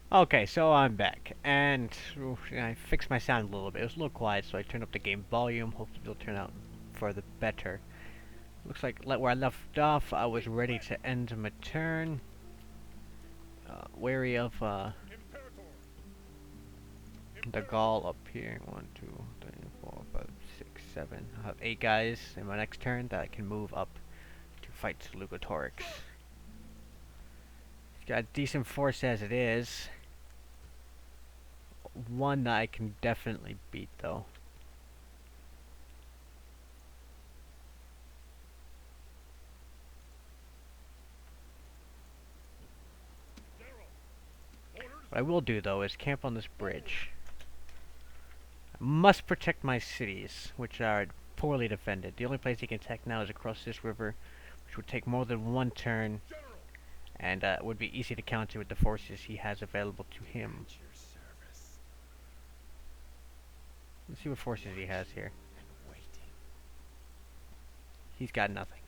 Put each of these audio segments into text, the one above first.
Okay, so I'm back, and I fixed my sound a little bit. It was a little quiet, so I turned up the game volume. Hopefully it'll turn out for the better. Looks like where I left off, I was ready to end my turn. Wary of the Gaul up here. 1, 2, 3, 4, 5, 6, 7. I'll have 8 guys in my next turn that I can move up to fight Lugotorix. He's got a decent force as it is. One that I can definitely beat, though. What I will do, though, is camp on this bridge. I must protect my cities, which are poorly defended. The only place he can attack now is across this river, which would take more than one turn, and would be easy to counter with the forces he has available to him. Let's see what forces he has here. He's got nothing.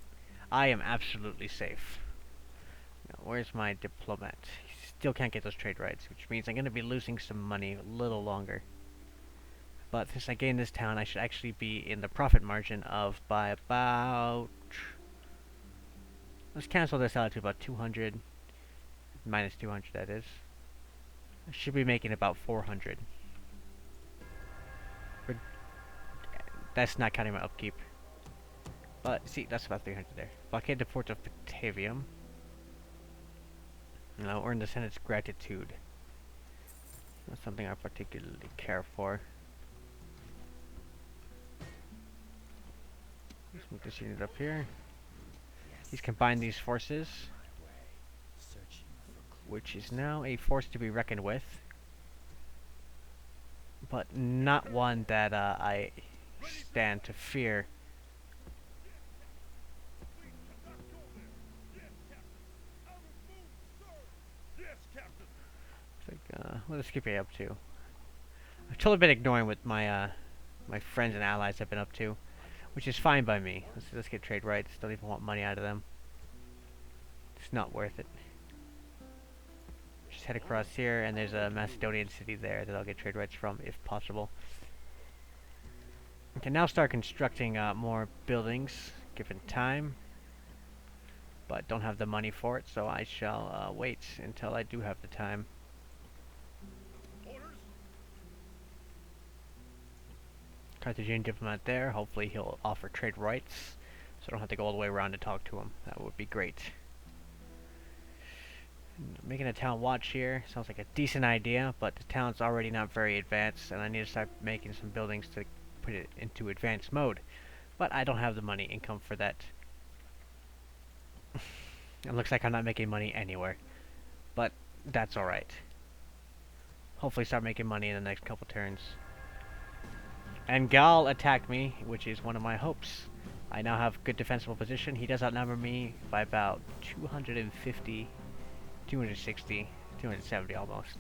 I am absolutely safe. Now, where's my diplomat? He still can't get those trade rights, which means I'm going to be losing some money a little longer. But since I gained this town, I should actually be in the profit margin of by about... Let's cancel this out to about 200. Minus 200, that is. I should be making about 400. But that's not counting my upkeep. But, see, that's about 300 there. Blockade the port of Batavium. And I'll earn the Senate's gratitude. That's something I particularly care for. Let's move this unit up here. He's combined these forces, which is now a force to be reckoned with, but not one that I stand to fear. It's like, what is Scipio up to? I've totally been ignoring what my my friends and allies have been up to, which is fine by me. Let's get trade rights. Don't even want money out of them. It's not worth it. Just head across here, and there's a Macedonian city there that I'll get trade rights from, if possible. I can now start constructing more buildings, given time, but don't have the money for it, so I shall wait until I do have the time. Carthaginian diplomat there. Hopefully he'll offer trade rights, so I don't have to go all the way around to talk to him. That would be great. Making a town watch here sounds like a decent idea, but the town's already not very advanced, and I need to start making some buildings to put it into advanced mode. But I don't have the money income for that. It looks like I'm not making money anywhere, but that's alright. Hopefully start making money in the next couple turns. And Gal attacked me, which is one of my hopes. I now have good defensible position. He does outnumber me by about 250, 260, 270 almost.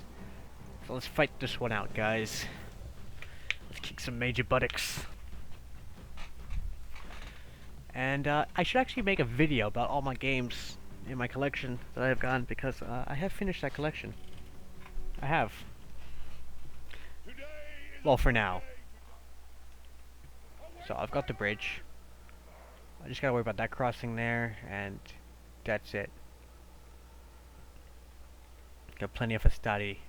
So let's fight this one out, guys. Let's kick some major buttocks. And I should actually make a video about all my games in my collection that I have gotten, because I have finished that collection. I have. Well, for now. So I've got the bridge. I just gotta worry about that crossing there, and that's it. Got plenty of Astati.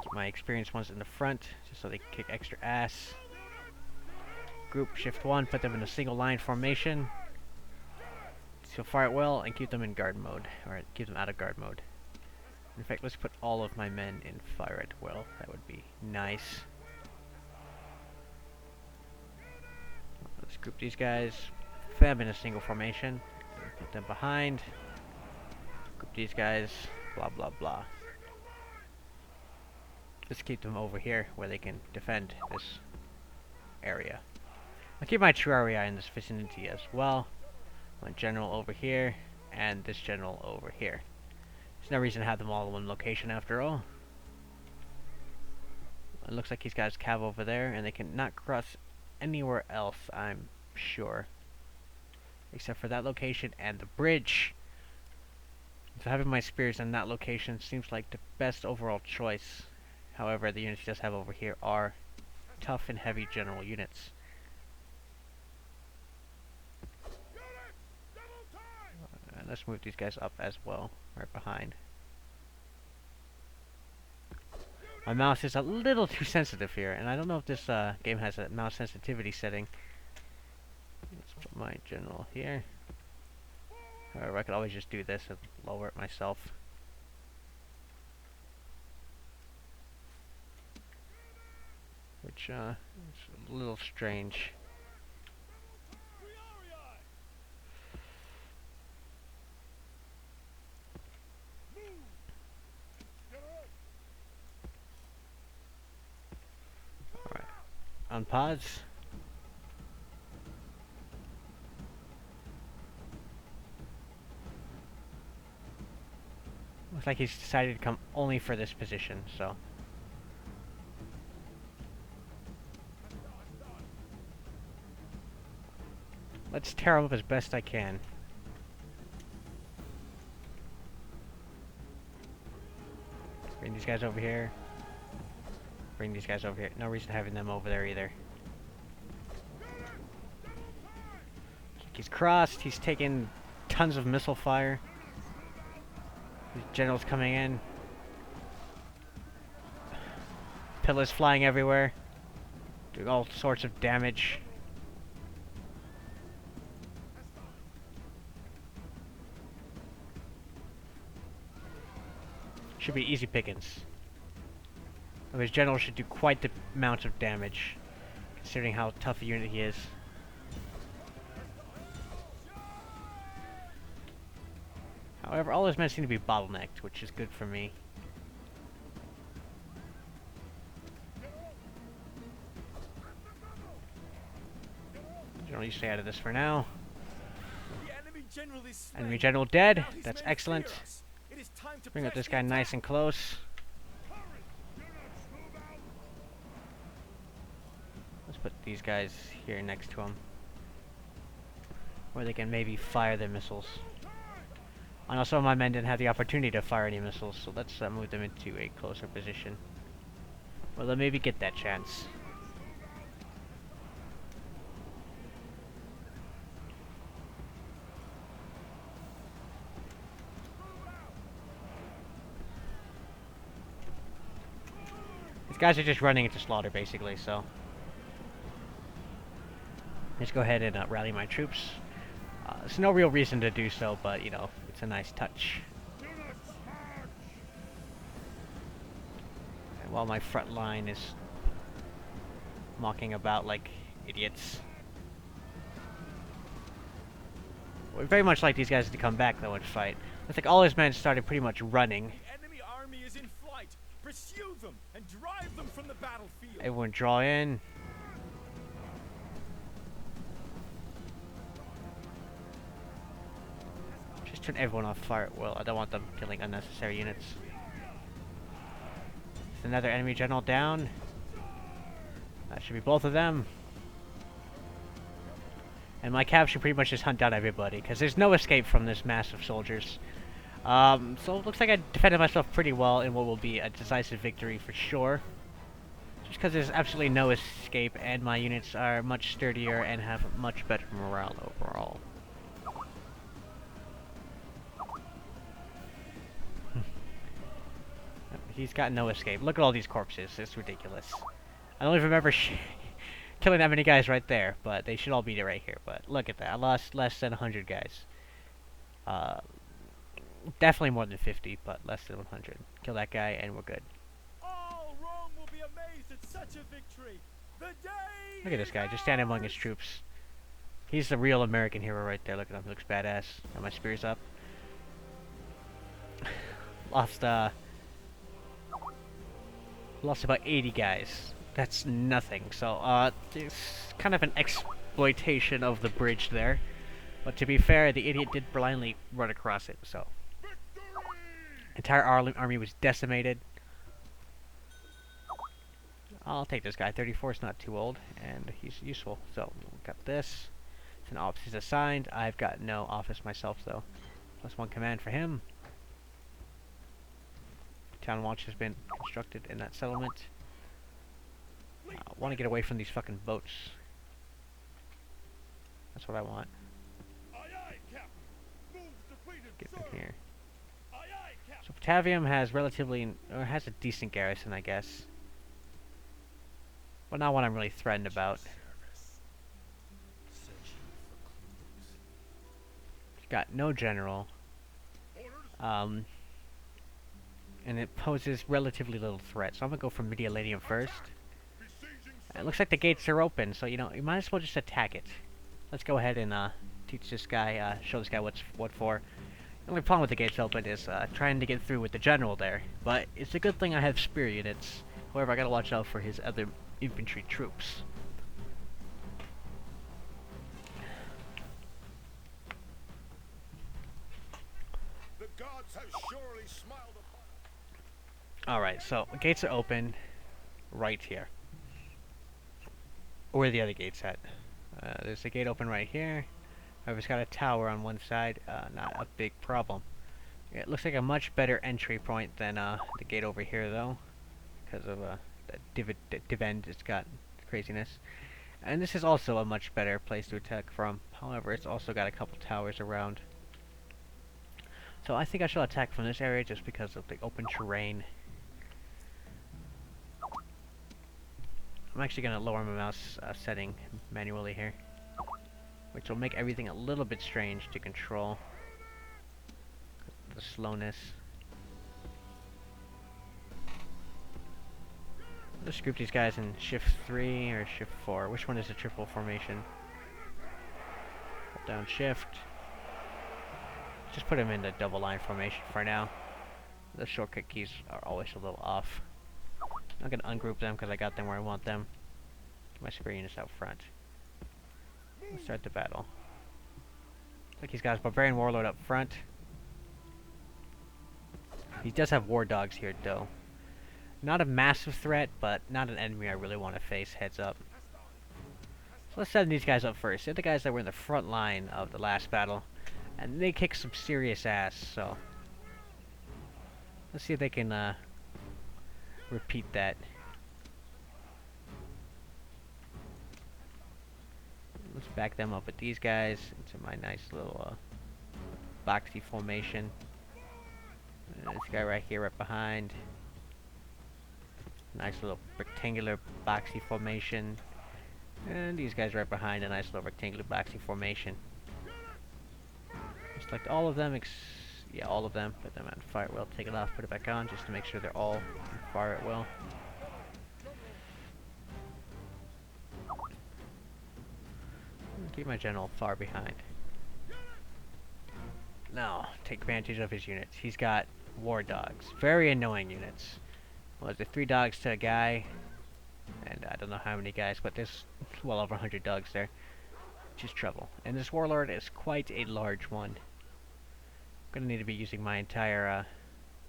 Get my experienced ones in the front, just so they can kick extra ass. Group shift 1, put them in a single line formation. So fire at will and keep them in guard mode, or keep them out of guard mode. In fact, let's put all of my men in fire at will. That would be nice. Let's group these guys, put them in a single formation, put them behind, group these guys, blah blah blah. Let's keep them over here where they can defend this area. I'll keep my Terraria in this vicinity as well. My general over here, and this general over here. There's no reason to have them all in one location after all. It looks like he's got his cav over there, and they can not cross anywhere else, I'm sure. Except for that location and the bridge. So having my spears in that location seems like the best overall choice. However, the units you just have over here are tough and heavy general units. Let's move these guys up as well, right behind. My mouse is a little too sensitive here, and I don't know if this game has a mouse sensitivity setting. Let's put my general here. However, I could always just do this and lower it myself. Which, is a little strange. Alright. On pause. Looks like he's decided to come only for this position, so. Let's tear him up as best I can. Bring these guys over here. Bring these guys over here. No reason having them over there either. He's crossed. He's taken tons of missile fire. His general's coming in. Pillars flying everywhere. Doing all sorts of damage. Should be easy pickings. His general should do quite the amount of damage, considering how tough a unit he is. However, all his men seem to be bottlenecked, which is good for me. General, you stay out of this for now. Enemy general dead. That's excellent. Bring up this guy nice and close. Let's put these guys here next to him, where they can maybe fire their missiles. I know some of my men didn't have the opportunity to fire any missiles, so let's move them into a closer position. Well, they'll maybe get that chance. These guys are just running into slaughter, basically, so. Let's go ahead and rally my troops. There's no real reason to do so, but, you know, it's a nice touch. And while my front line is mocking about like idiots. We'd very much like these guys to come back, though, and fight. Looks like all his men started pretty much running. The enemy army is in flight. Pursue them and drive them from the battlefield. Everyone draw in. Just turn everyone off fire at will. I don't want them killing unnecessary units. There's another enemy general down. That should be both of them. And my cav should pretty much just hunt down everybody, because there's no escape from this mass of soldiers. So it looks like I defended myself pretty well in what will be a decisive victory for sure. Just because there's absolutely no escape, and my units are much sturdier and have much better morale overall. He's got no escape. Look at all these corpses. It's ridiculous. I don't even remember killing that many guys right there, but they should all be right here. But look at that. I lost less than 100 guys. Definitely more than 50, but less than 100. Kill that guy, and we're good. All Rome will be amazed at such a victory. The day Look at this guy, just standing among his troops. He's the real American hero right there. Look at him. He looks badass. Got my spears up. Lost about 80 guys. That's nothing. So, it's kind of an exploitation of the bridge there. But to be fair, the idiot did blindly run across it, so. Entire army was decimated. I'll take this guy. 34 is not too old, and he's useful. So, we've got this. An office is assigned. I've got no office myself, though. +1 command for him. Town watch has been constructed in that settlement. I want to get away from these fucking boats. That's what I want. Aye, aye, Captain. Moves depleted, Get sir. in here. Aye, aye, Captain. So Batavium has or has a decent garrison, I guess. But not what I'm really threatened about. It's got no general. Orders. And it poses relatively little threat. So I'm gonna go for Medialadium first. Besieging It looks like the gates are open, so you know, you might as well just attack it. Let's go ahead and teach this guy, show this guy what for. The only problem with the gates open is trying to get through with the general there. But it's a good thing I have spear units. However, I gotta watch out for his other infantry troops. The gods have surely smiled upon us. Alright, so gates are open right here. Where are the other gates at? There's a gate open right here. However, it's got a tower on one side. Not a big problem. It looks like a much better entry point than the gate over here, though, because of the div end. It's got craziness. And this is also a much better place to attack from. However, it's also got a couple towers around. So I think I shall attack from this area just because of the open terrain. I'm actually going to lower my mouse setting manually here, which will make everything a little bit strange to control. The slowness. Let's group these guys in shift 3 or shift 4. Which one is the triple formation? Hold down shift. Just put them in the double line formation for now. The shortcut keys are always a little off. I'm going to ungroup them because I got them where I want them. Get my spear units out front. Let's start the battle. Look, he's got his Barbarian Warlord up front. He does have War Dogs here, though. Not a massive threat, but not an enemy I really want to face heads up. So let's send these guys up first. They're the guys that were in the front line of the last battle. And they kick some serious ass, so... let's see if they can, repeat that. Let's back them up with these guys into my nice little boxy formation. This guy right here, right behind. Nice little rectangular boxy formation. And these guys right behind, a nice little rectangular boxy formation. Select all of them, yeah, all of them. Put them on fire at will, take it off, put it back on, just to make sure they're all on fire at will. Keep my general far behind. Now, take advantage of his units. He's got war dogs. Very annoying units. Well, there's 3 dogs to a guy. And I don't know how many guys, but there's well over 100 dogs there. Which is trouble. And this warlord is quite a large one. I'm gonna need to be using my entire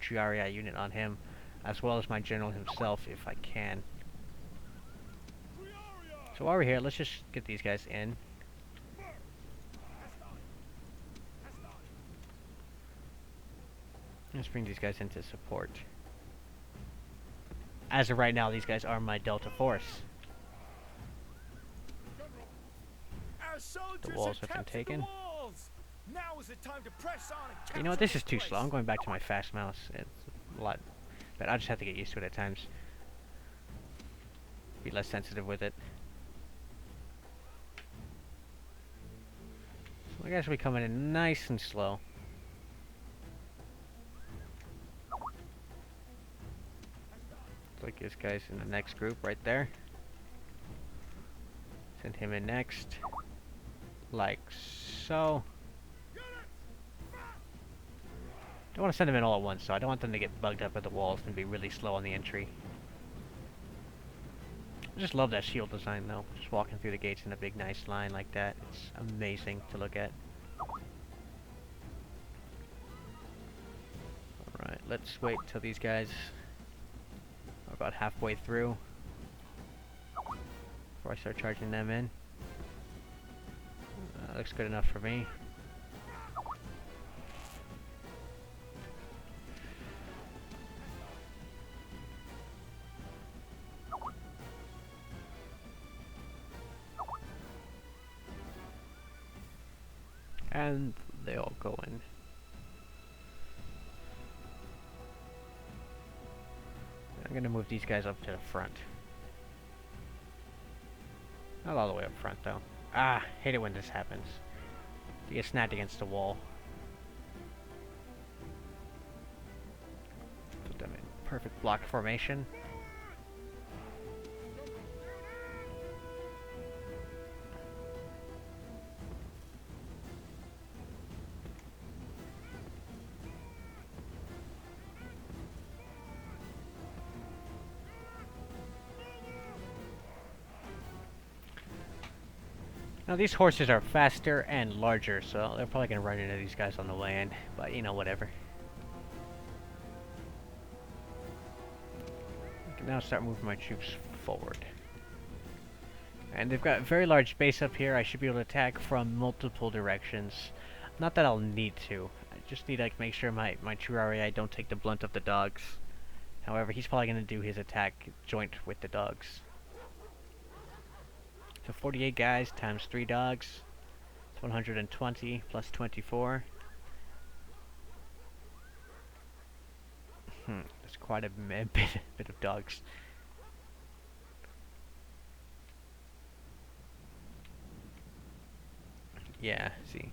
Julii unit on him, as well as my general himself if I can. So while we're here, let's just get these guys in. Let's bring these guys into support. As of right now, these guys are my Delta Force. Our soldiers The walls have been captured taken. The walls. Now is the time to press on and You know what? capture This is too place. slow. I'm going back to my fast mouse. It's a lot, but I just have to get used to it at times. Be less sensitive with it. So I guess we coming in nice and slow. Like this guy's in the next group right there. Send him in next. Like so. Don't want to send them in all at once, so I don't want them to get bugged up at the walls and be really slow on the entry. I just love that shield design, though. Just walking through the gates in a big, nice line like that. It's amazing to look at. Alright, let's wait till these guys are about halfway through before I start charging them in. Looks good enough for me. And they all go in. I'm gonna move these guys up to the front. Not all the way up front, though. Ah, hate it when this happens. You get snapped against the wall. Put them in perfect block formation. Now these horses are faster and larger, so they're probably gonna run into these guys on the way in, but you know, whatever. I can now start moving my troops forward. And they've got a very large base up here. I should be able to attack from multiple directions. Not that I'll need to. I just need to make sure my Julii don't take the blunt of the dogs. However, he's probably gonna do his attack joint with the dogs. So 48 guys times 3 dogs. It's 120 plus 24. That's quite a bit of dogs. Yeah, see.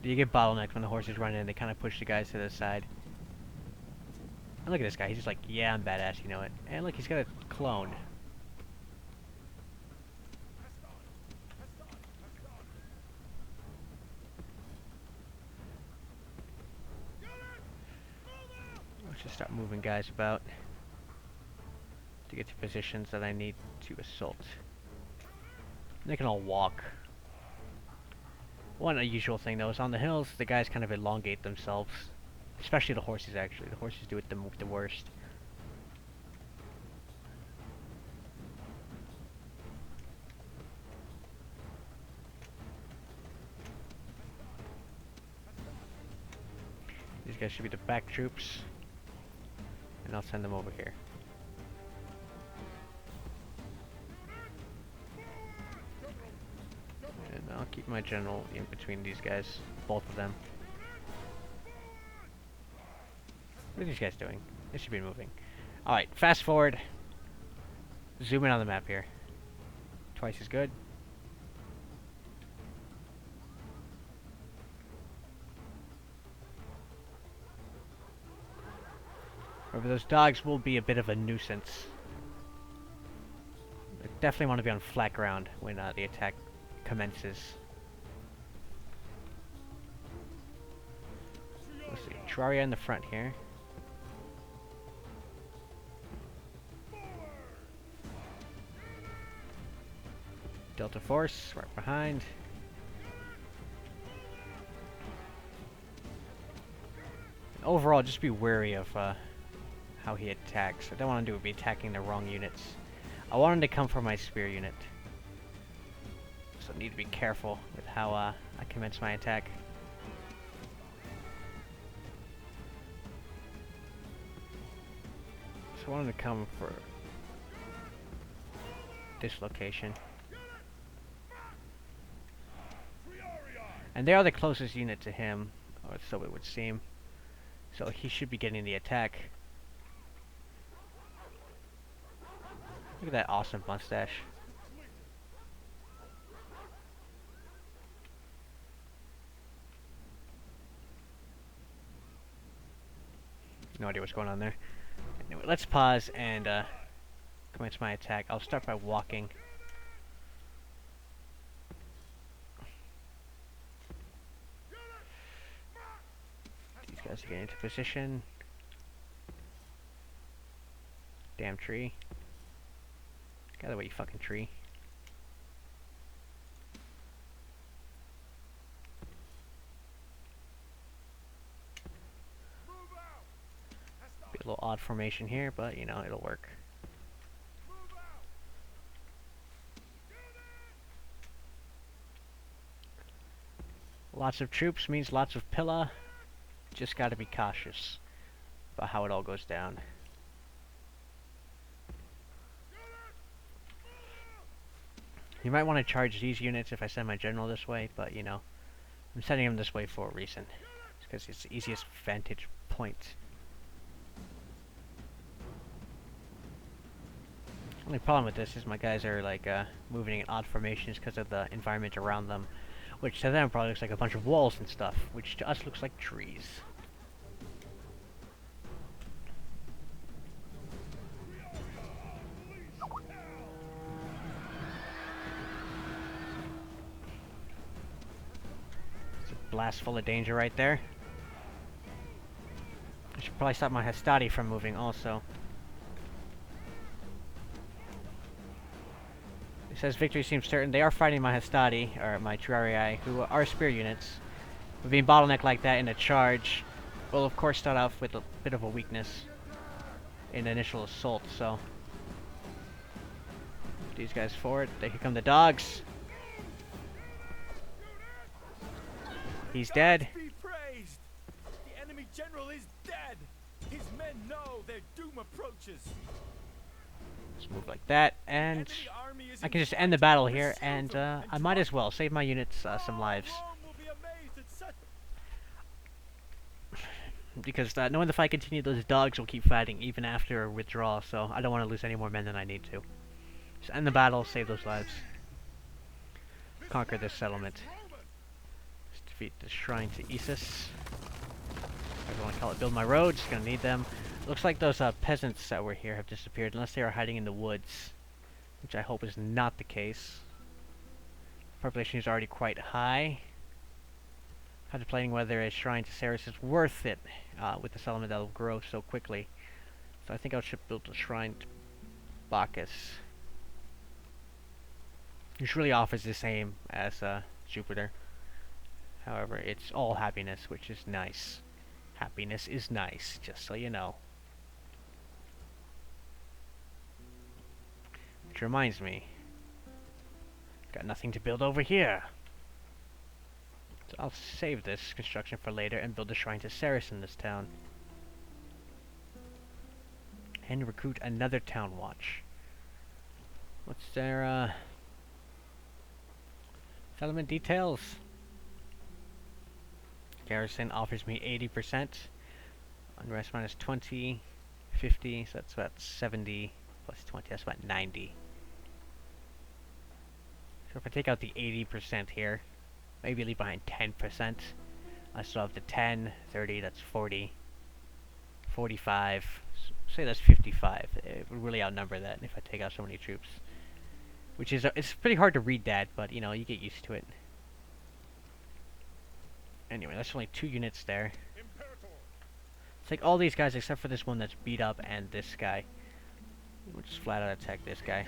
You get bottlenecked when the horses run in. They kind of push the guys to the side. And look at this guy. He's just like, yeah, I'm badass, you know it. And look, he's got a clone. Let's just start moving guys about to get to positions that I need to assault. They can all walk. One unusual thing though is on the hills, the guys kind of elongate themselves. Especially the horses, actually. The horses do it the worst. These guys should be the back troops. And I'll send them over here. And I'll keep my general in between these guys. Both of them. What are these guys doing? They should be moving. Alright, fast forward. Zoom in on the map here. Twice as good. However, those dogs will be a bit of a nuisance. I definitely want to be on flat ground when the attack commences. Let's see, Julii in the front here. Delta Force right behind. Overall, just be wary of how he attacks. I don't want him to be attacking the wrong units. I want him to come for my spear unit. So I need to be careful with how I commence my attack. So I want him to come for this location. And they are the closest unit to him, or so it would seem. So he should be getting the attack. Look at that awesome mustache. No idea what's going on there. Anyway, let's pause and commence my attack. I'll start by walking. These guys are getting into position. Damn tree. Get out of the way, you fucking tree. Be a little odd formation here, but you know, it'll work. Lots of troops means lots of pillar. Just gotta be cautious about how it all goes down. You might want to charge these units if I send my general this way, but you know, I'm sending him this way for a reason. Because it's the easiest vantage point. Only problem with this is my guys are like moving in odd formations because of the environment around them, which to them probably looks like a bunch of walls and stuff, which to us looks like trees. It's a blast full of danger right there. I should probably stop my Hastati from moving also. It says victory seems certain. They are fighting my Hastati, or my Terrarii, who are spear units. But being bottlenecked like that in a charge will of course start off with a bit of a weakness in the initial assault, so these guys forward. Here come the dogs. He's dead. Be praised. The enemy general is dead. His men know their doom approaches. Let's move like that, and Enemy army is I in can just front. end the battle here, Pursue and them I might as well save my units some lives. Rome will be amazed at such Because knowing if I continue, those dogs will keep fighting even after a withdrawal, so I don't want to lose any more men than I need to. Just end the battle, save those lives. Conquer this settlement. Just defeat the shrine to Isis. I want to call it build my roads, gonna need them. Looks like those peasants that were here have disappeared, unless they are hiding in the woods. Which I hope is not the case. Population is already quite high. Contemplating whether a shrine to Ceres is worth it with the settlement that will grow so quickly. So I think I should build a shrine to Bacchus. Which really offers the same as Jupiter. However, it's all happiness, which is nice. Happiness is nice, just so you know. Which reminds me, got nothing to build over here. So I'll save this construction for later and build a shrine to Ceres in this town. And recruit another town watch. What's their settlement details? Garrison offers me 80%. Unrest minus 20, 50, so that's about 70 plus 20, that's about 90. So if I take out the 80% here, maybe leave behind 10%. I still have the 10, 30, that's 40, 45, say that's 55. It would really outnumber that if I take out so many troops. Which is, it's pretty hard to read that, but you know, you get used to it. Anyway, that's only 2 units there. Take all these guys except for this one that's beat up and this guy. We'll just flat out attack this guy,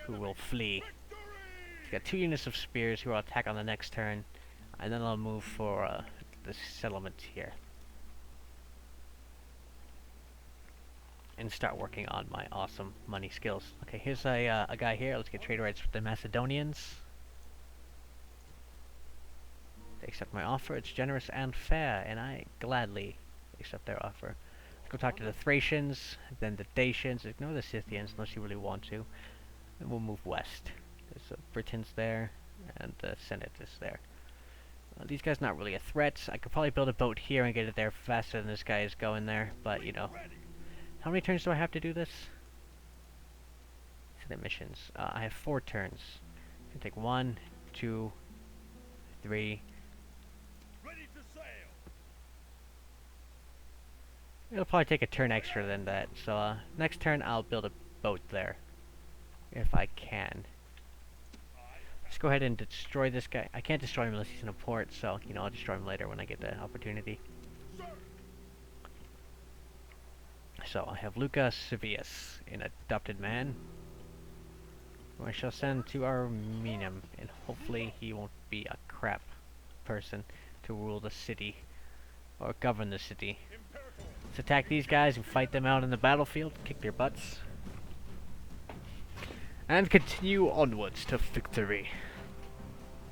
who will flee. He's got 2 units of spears who will attack on the next turn, and then I'll move for this settlement here. And start working on my awesome money skills. Okay, here's a guy here. Let's get trade rights with the Macedonians. They accept my offer. It's generous and fair, and I gladly accept their offer. Let's go talk to the Thracians, then the Dacians. Ignore the Scythians unless you really want to. And we'll move west. There's Britons there, and the Senate is there. These guys not really a threat. I could probably build a boat here and get it there faster than this guy is going there, but you know. How many turns do I have to do this? Senate missions. I have 4 turns. I can take 1, 2, 3. It'll probably take a turn extra than that, so next turn I'll build a boat there. If I can. Let's go ahead and destroy this guy. I can't destroy him unless he's in a port, so, you know, I'll destroy him later when I get the opportunity. So, I have Lucas Civius, an adopted man, who I shall send to Armenium, and hopefully he won't be a crap person to rule the city, or govern the city. Let's attack these guys and fight them out in the battlefield, kick their butts, and continue onwards to victory.